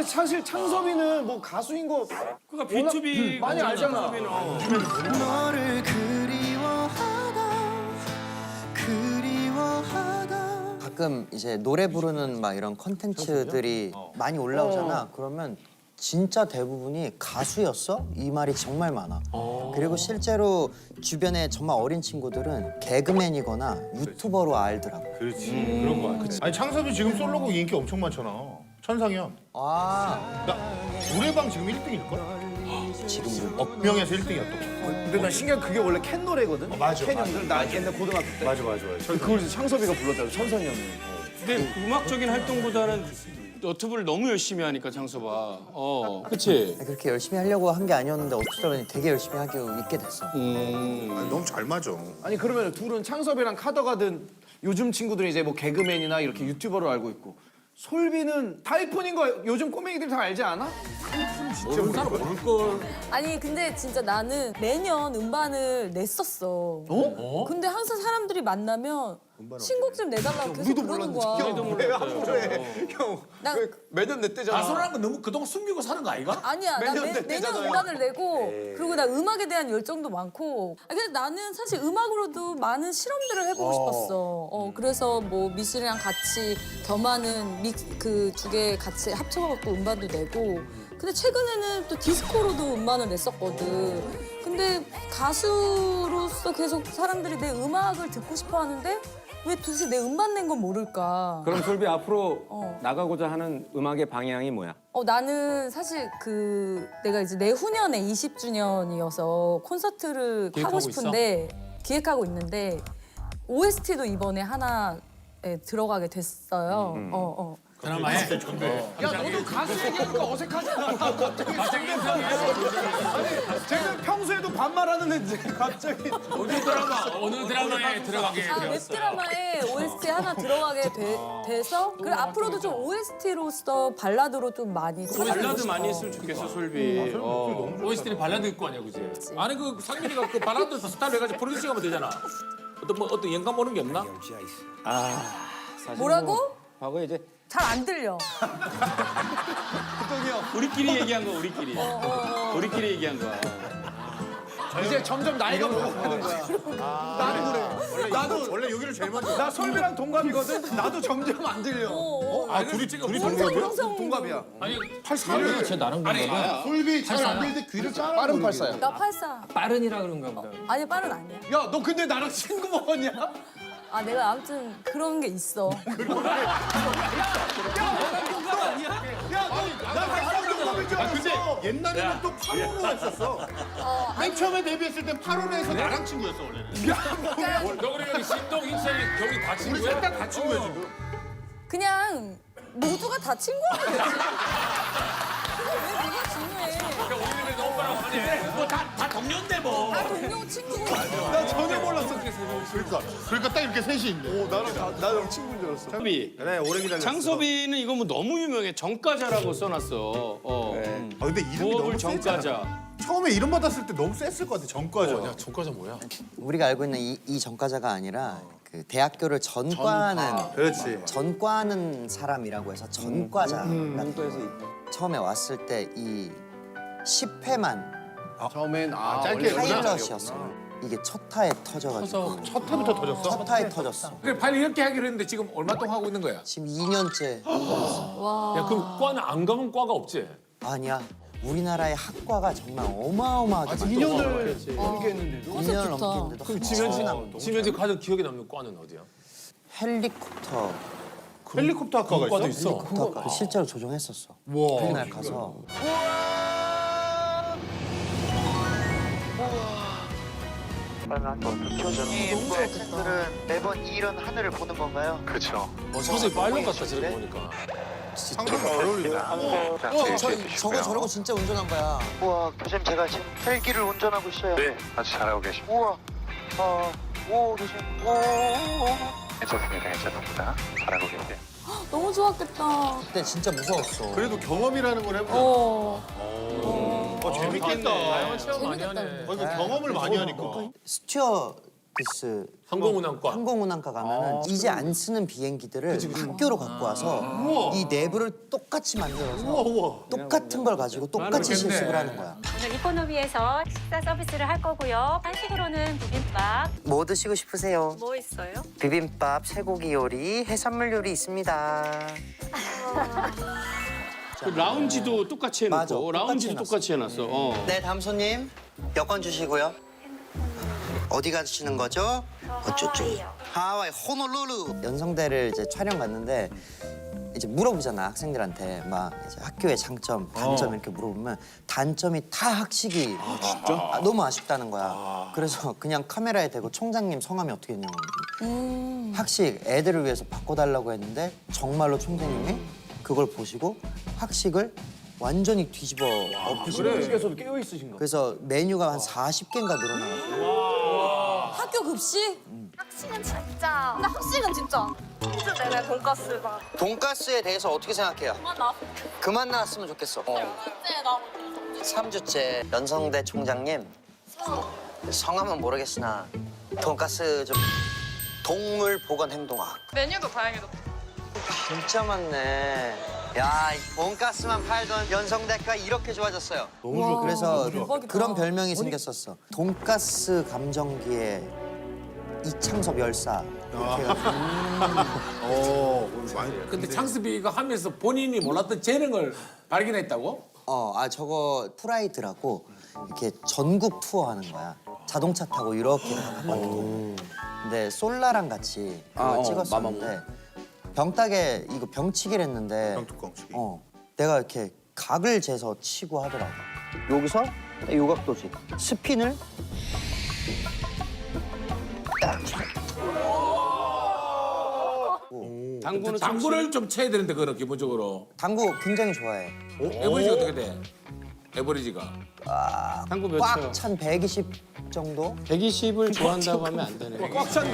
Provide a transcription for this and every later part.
사실 창섭이는 뭐 가수인 거 그러니까 B2B 많이 알잖아. 너를 그리워하다. 가끔 이제 노래 부르는 막 이런 컨텐츠들이 많이 올라오잖아. 그러면 진짜 대부분이 가수였어? 이 말이 정말 많아. 그리고 실제로 주변에 정말 어린 친구들은 개그맨이거나 유튜버로 알더라고. 그렇지. 그런 거 같아. 아니 창섭이 지금 솔로곡 인기 엄청 많잖아. 천상현. 아, 나 노래방 지금 1등일걸? 지금도. 억명에서 1등이야 또. 근데 난 신기한 그게 원래 캔 노래거든. 맞아, 캔 형들 나 옛날 고등학교 때. 맞아. 그걸 이제 창섭이가 불렀잖아. 천선이 형이. 근데 음악적인 활동보다는 너튜브를 너무 열심히 하니까 창섭아. 그치? 그렇게 열심히 하려고 한 게 아니었는데 어쩌다 보니 되게 열심히 하게 있게 됐어. 아니, 너무 잘 맞아. 아니 그러면 둘은 창섭이랑 카더가든 요즘 친구들이 이제 뭐 개그맨이나 이렇게 유튜버로 알고 있고 솔비는 타이푼인 거 요즘 꼬맹이들 다 알지 않아? 아니 근데 진짜 나는 매년 음반을 냈었어. 근데 항상 사람들이 만나면 신곡 좀 내달라고 계속 그러는 거야. 나 매년 냈대잖아. 가수라는 건 너무 그동안 숨기고 사는 거 아이가? 아니야. 나 매년 매년 냈대잖아요. 음반을 내고 그리고 나 음악에 대한 열정도 많고. 근데 나는 사실 음악으로도 많은 실험들을 해보고 싶었어. 그래서 뭐 미술이랑 같이 겸하는 그 두 개 같이 합쳐갖고 음반도 내고. 근데 최근에는 또 디스코로도 음반을 냈었거든. 근데 가수로서 계속 사람들이 내 음악을 듣고 싶어 하는데 왜 도대체 내 음반 낸 건 모를까? 그럼 솔비 앞으로 어. 나가고자 하는 음악의 방향이 뭐야? 나는 사실 내가 이제 내후년에 20주년이어서 콘서트를 하고 싶은데 기획하고 있는데 OST도 이번에 하나에 들어가게 됐어요. 드라마에? 야 너도 가수 얘기하니까 어색하잖아. 갑자기 아니 쟤는 평소에도 반말하는 애인데 갑자기 어느 드라마에 들어가게 웹드라마에 OST 하나 들어가게 돼서 그리고 앞으로도 좀 OST로서 발라드로 좀 많이 발라드 많이 했으면 좋겠어, 솔비. OST는 발라드 있고 아니야, 그지? 아니 그 상민이가 그 발라드 스타일 해가지고 프로듀싱 하면 되잖아. 어떤 영감 오는 게 없나? 사실 뭐라고? 뭐 과거에 이제 잘 안 들려. 우리끼리 얘기한 거, 우리끼리. 우리끼리 얘기한 거야. 이제 점점 나이가 먹어가는 거야. 나도 그래. 나도 원래 여기를 제일 먼저. 나 솔비랑 동갑이거든. 나도 점점 안 들려. 아 둘이 동갑이야? 형성 동갑이야. 아니 84는 제 나름 건가? 솔비 잘 안 들릴 때 귀를 짜라. 빠른 팔사야. 나 84. 빠른이라 그런가 보다. 아니 빠른 아니야. 야 너 근데 나랑 친구 먹었냐? 내가 아무튼 그런 게 있어. 근데 옛날에는 또 8호로 했었어. 맨 처음에 데뷔했을 때 8호로에서 나랑 친구였어 원래는. 너 그래 여기 신동 인천 경기 다 우리 친구야? 셋 다 다 친구야 지금. 그냥 모두가 다 친구하면 되지. 그게 왜 뭐가 중요해? 우리는 너무 오빠랑 하네. 뭐다 동료인데 뭐. 다 동료 친구. 나 전혀 몰랐어. 그러니까 딱 이렇게 셋이 있네. 나랑 친구인 줄 알았어. 솔비. 그래 오래 기다렸어. 창섭이는 이거 뭐 너무 유명해. 정과자라고 써놨어. 아 근데 이름이 부업을 너무 세잖아. 정과자. 처음에 이름 받았을 때 너무 셌을 것 같아. 전과자. 전과자 뭐야? 우리가 알고 있는 이 전과자가 아니라 그 대학교를 전과하는 그렇지. 전과하는 사람이라고 해서 전과자라는 또 해서 처음에 왔을 때 이 10회만 처음엔 짧게 원래 파일럿이었어. 이게 첫 타에 터져가지고 첫 회부터 터졌어? 첫 타에 터졌어. 그래 빨리 이렇게 하기로 했는데 지금 얼마 동안 하고 있는 거야? 지금 2년째 야 그럼 과는 안 가면 과가 없지? 아니야. 우리나라의 학과가 정말 어마어마하게 많아. 2년을 넘게 했는데도. 2년을 좋다. 넘게 했는데도 지면지 가장 기억에 남는 과는 어디야? 헬리콥터 헬리콥터 학과가 과도 있어? 있어? 헬리콥터 실제로 조종했었어. 와. 그날 가서 님, 팬들은 매번 이런 하늘을 보는 건가요? 서서히 파일럿 같다 저렇게 보니까. 상상 잘 어울린다. 저러고 진짜 운전한 거야. 우와, 교수님 제가 지금 헬기를 운전하고 있어요. 네, 아주 잘하고 계십니다. 우와, 오, 교수님, 오. 괜찮습니다, 괜찮습니다. 잘하고 계세요. 너무 좋았겠다. 그때 진짜 무서웠어. 그래도 경험이라는 걸 해보자. 어. 재밌겠다. 다양한 체험 많이 재밌겠다. 하네. 이거 경험을 많이 하니까. 스튜어드 에어로스페이스 항공운항과. 항공운항과 가면은 이제 안 쓰는 비행기들을 학교로 갖고 와서 이 내부를 똑같이 만들어서 똑같은 걸 가지고 똑같이 실습을 하는 거야. 오늘 이코노미에서 식사 서비스를 할 거고요. 한식으로는 비빔밥. 뭐 드시고 싶으세요? 뭐 있어요? 비빔밥, 쇠고기 요리, 해산물 요리 있습니다. 그 라운지도 똑같이 해놓고 맞아, 라운지도 똑같이 똑같이 해놨어. 어. 네, 다음 손님. 여권 주시고요. 어디 가시는 거죠? 어쩌죠? 하와이 호놀룰루. 연성대를 이제 촬영 갔는데 이제 물어보잖아 학생들한테 막 이제 학교의 장점, 단점 이렇게 물어보면 단점이 다 학식이 진짜? 너무 아쉽다는 거야. 그래서 그냥 카메라에 대고 총장님 성함이 어떻게 되냐고. 학식 애들을 위해서 바꿔달라고 했는데 정말로 총장님이 그걸 보시고 학식을 완전히 뒤집어 엎으시는 거예요. 식에서도 깨어 있으신가? 그래서 메뉴가 한 40개인가 늘어나고. 학교 급식? 학식은 진짜. 근데 학식은 진짜. 진짜 내내 돈가스 막. 돈가스에 대해서 어떻게 생각해요? 그만 나왔으면 좋겠어. 3주째 연성대 총장님 성함은 모르겠으나 돈가스 좀 동물 보건 행동학 메뉴도 다양해졌어. 진짜 많네. 야, 이 돈가스만 팔던 연성대가 이렇게 좋아졌어요. 너무 좋아. 그래서 대박이다. 그런 별명이 생겼었어. 돈가스 감정기의 이창섭 열사. 이렇게 해가지고. 근데 창섭이가 하면서 본인이 몰랐던 재능을 발견했다고? 저거 프라이드라고 이렇게 전국 투어하는 거야. 자동차 타고 이렇게 한 바퀴 도는. 근데 솔라랑 같이 그걸 찍었었는데 병따개 이거 병치기를 했는데 병뚜껑치기. 내가 이렇게 각을 재서 치고 하더라고. 여기서 요각도지. 스핀을 딱 쳐. 당구를 좀 쳐야 되는데 그거는 기본적으로. 당구 굉장히 좋아해. 에버리지가 어떻게 돼? 에버리지가. 당구 몇 꽉 쳐? 찬 120 정도? 120을 좋아한다고 하면 안 되네. 꽉 찬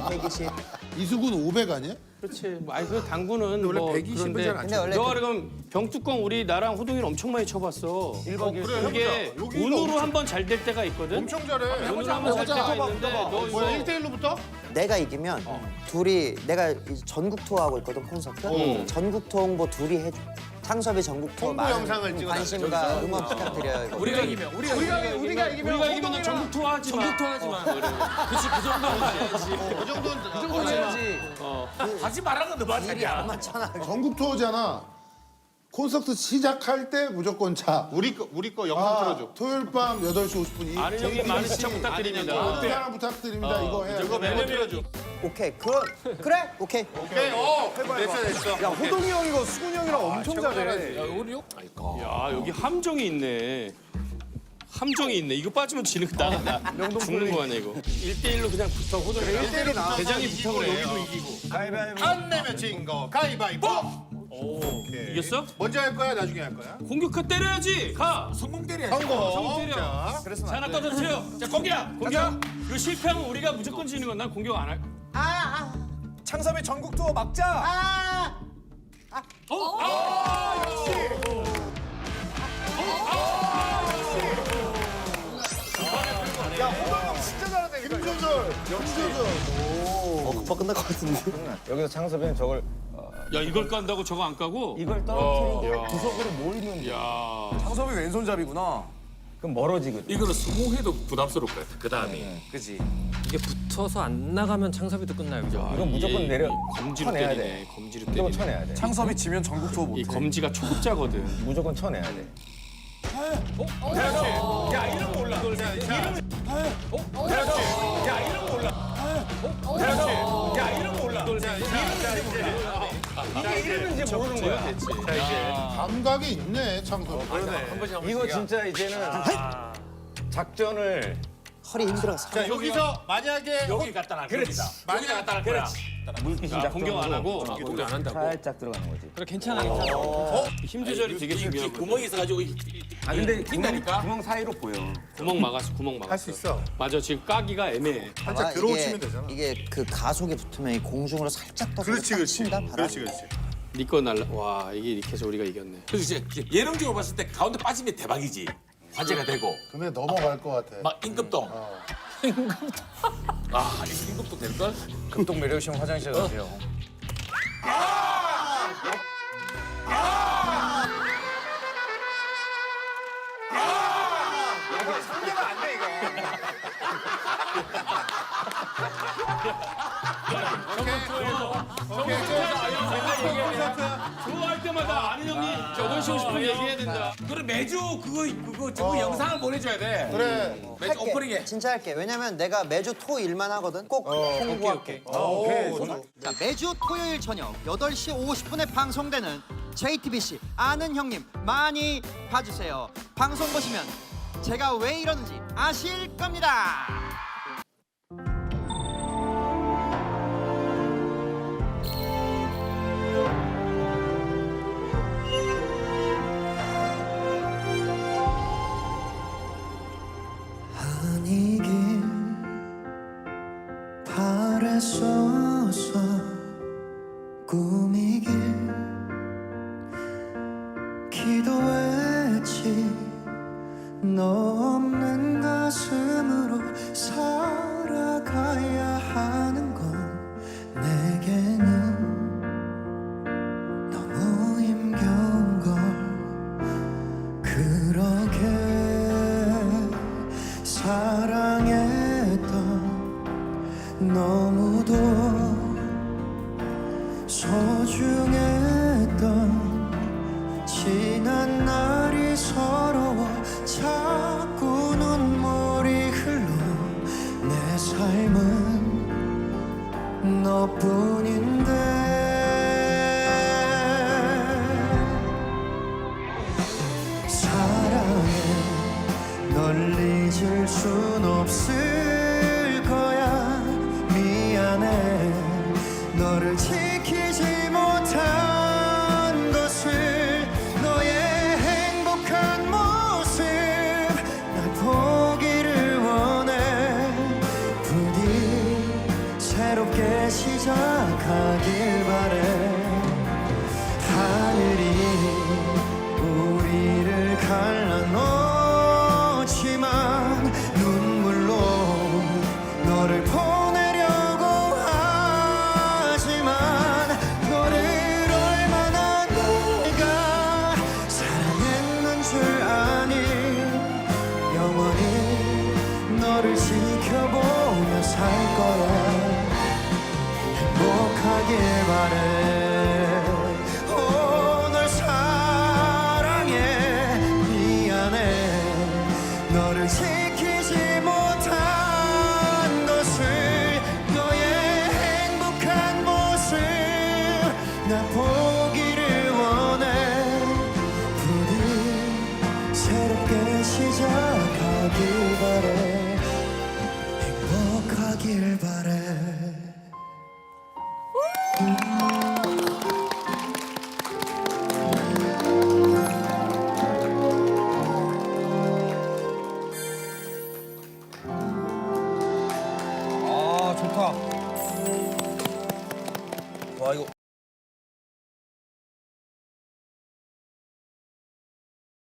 120. 이수근 500 아니야? 그렇지. 뭐, 아니 그 당구는 원래 뭐 120은 그런데 잘안 근데 원래 너가 그럼 병뚜껑 우리 나랑 호동이는 엄청 많이 쳐봤어. 1박 2일. 이게 여기가 운으로 엄청- 한 번 잘 될 때가 있거든. 엄청 잘해. 운으로 한 번 잘 때가 있는데 너 뭐야 이거 1대1로부터? 내가 이기면 둘이 내가 이제 전국 투어 하고 있거든 콘서트. 전국 투어 홍보 둘이 해줘. 창섭이 전국 투어 홍보 많은 영상을 찍어놔. 관심과 응원 부탁드려요. 이거. 우리가 이기면 우리가 이기면 우리가 이기면 전국 투어 하지 마. 전국 투어 하지 마. 그치 그 정도는 해야지. 그 정도는 그 정도는 해야지. 하지 말라는 건 너무 안 맞잖아. 전국 투어잖아. 콘서트 시작할 때 무조건 차. 우리 거 영상 틀어줘. 토요일 밤 8시 50분. 아는 형님 많은 시청 부탁드립니다. 사랑 부탁드립니다. 이거 해. 이거 메모 틀어줘. 오케이. 그래? 오케이. 됐어. 야 호동이 형 이거 수근이 형이랑 엄청 잘해. 야, 우리 야 여기 함정이 있네. 함정이 있네. 이거 빠지면 지는 거 나간다. 죽는 거 아니야 이거. 1대1로 그냥 붙어 호동이가. 1대1이 나. 대장이 붙어 그래. 안 내면 진 거 가위바위보. 이겼어? 먼저 할 거야 나중에 할 거야? 공격하 때려야지. 가. 성공 때려야지. 성공 때려. 자, 자, 하나 떠들어요. 자, 공격. 이거 실패하면 우리가 무조건 지는 건 난 공격 안 할. 창섭의 전국 투어 막자. 야 호동 형 진짜 잘하네. 김조절. 오빠 끝날 것 같은데. 여기서 창섭이는 저걸 야, 이걸 깐다고 저거 안 까고? 이걸 떨어뜨리고 구석으로 몰면 야. 창섭이 왼손잡이구나. 그럼 멀어지거든. 이거는 성공해도 부담스러울 것 같아. 그 다음에. 그지. 이게 붙어서 안 나가면 창섭이도 끝나요. 이건 무조건 이게 내려 검지로 쳐내야 때리네. 돼. 검지로 무조건 때리네. 쳐내야 돼. 창섭이 지면 전국 투어 못해. 이 검지가 초급자거든. 무조건 쳐내야 돼. 야 이러면 올라. 그렇지. 야 이러면 올라. 그렇지. 야 이러면 올라. 이러면 이제 모르는 거야. 감각이 있네 창섭. 이거 진짜 이제는 작전을 허리 힘들어서. 자 여기서 만약에 여기 갖다 놔. 그렇지. 여기 갖다 놔. 그렇지. 물기 자, 공격 안 하고 공격 안 한다고. 살짝 들어가는 거지. 그래 괜찮아. 힘 조절이 되게 중요하거든. 구멍이 있어가지고 아 근데 튄다니까? 구멍 사이로 보여. 구멍 막았어. 할 수 있어. 맞아. 지금 까기가 애매해. 살짝 들어오시면 되잖아. 이게 그 가속에 붙으면 이 공중으로 살짝 떠서 딱 친다 바람. 그렇지. 니꺼 날라. 와 이게 이렇게 해서 우리가 이겼네. 그래서 이제 예능적으로 봤을 때 가운데 빠지면 대박이지. 화제가 되고 근데 넘어갈 것 같아. 막 임금동 아, 이 긴급도 될걸? 급동 매력시험 화장실 가세요. 좋아할 때마다 아는 형이 저걸 쉬고 싶으면 얘기해야 된다. 그래 매주 그거 영상을 보내줘야 돼. 그래. 매주 할게. 오프닝에. 진짜 할게. 왜냐면 내가 매주 토 일만 하거든. 꼭 홍보할게. 자, 매주 토요일 저녁 8시 50분에 방송되는 JTBC 아는 형님 많이 봐주세요. 방송 보시면 제가 왜 이러는지 아실 겁니다. 아니길 바랬었어 꿈이길 기도했지 너 없는 가슴으로 살아가야 하는 건 내게는 너무 힘겨운 걸 그러게 사랑했던 너무도 소중했던 지난 날이 서러워 자꾸 눈물이 흘러 내 삶은 너뿐인데 사랑해 널 잊을 순 없을 거야 미안해 너를 지키지 못한 것을 너의 행복한 모습 날 보기를 원해 부디 새롭게 시작하길 바래 하늘이 우리를 갈라놓지만 눈물로 너를 보내려고 하지만 너를 얼마나 내가 사랑했는 줄 아니 영원히 너를 지켜보며 살 거야 행복하길 바래 널 사랑해 미안해 너를 지키지 못한 것을 너의 행복한 모습 나 보기를 원해 부디 새롭게 시작하길 바래 행복하길 바래